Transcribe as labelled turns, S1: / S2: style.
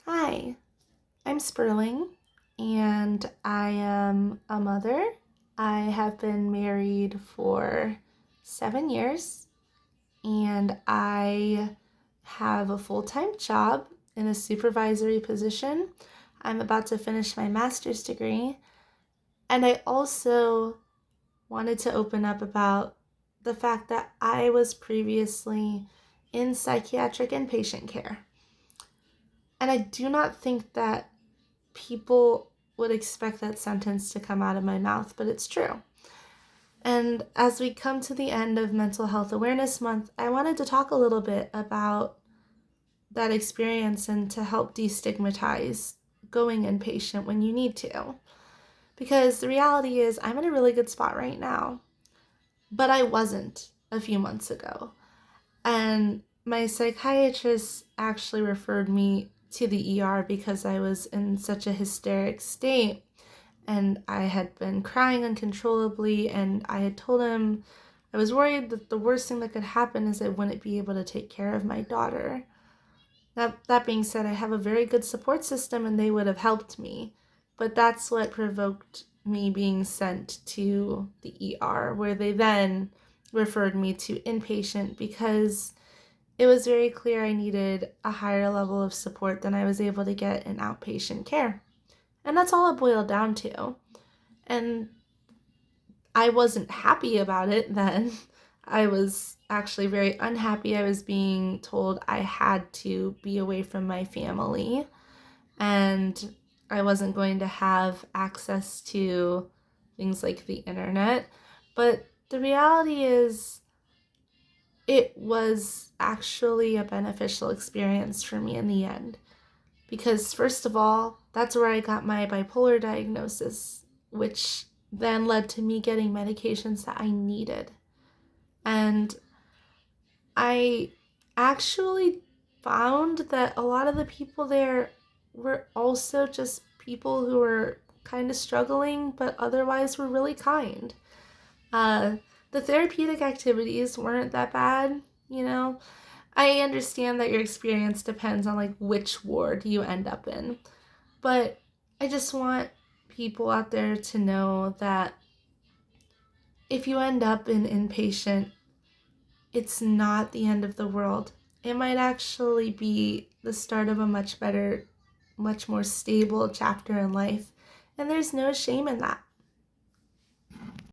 S1: Hi, I'm Sperling, and I am a mother. I have been married for 7 years, and I have a full time job in a supervisory position. I'm about to finish my master's degree, and I also wanted to open up about the fact that I was previously in psychiatric inpatient care. And I do not think that people would expect that sentence to come out of my mouth, but it's true. And as we come to the end of Mental Health Awareness Month, I wanted to talk a little bit about that experience and to help destigmatize going inpatient when you need to. Because the reality is, I'm in a really good spot right now, but I wasn't a few months ago. And my psychiatrist actually referred me to the ER because I was in such a hysteric state and I had been crying uncontrollably, and I had told him I was worried that the worst thing that could happen is I wouldn't be able to take care of my daughter. That being said, I have a very good support system and they would have helped me, but that's what provoked me being sent to the ER, where they then referred me to inpatient because it was very clear I needed a higher level of support than I was able to get in outpatient care. And that's all it boiled down to. And I wasn't happy about it then. I was actually very unhappy. I was being told I had to be away from my family and I wasn't going to have access to things like the internet. But the reality is, it was actually a beneficial experience for me in the end. Because, first of all, that's where I got my bipolar diagnosis, which then led to me getting medications that I needed. And I actually found that a lot of the people there were also just people who were kind of struggling, but otherwise were really kind. Uh, the therapeutic activities weren't that bad, you know. I understand that your experience depends on like which ward you end up in, but I just want people out there to know that if you end up in inpatient, it's not the end of the world. It might actually be the start of a much better, much more stable chapter in life. And there's no shame in that.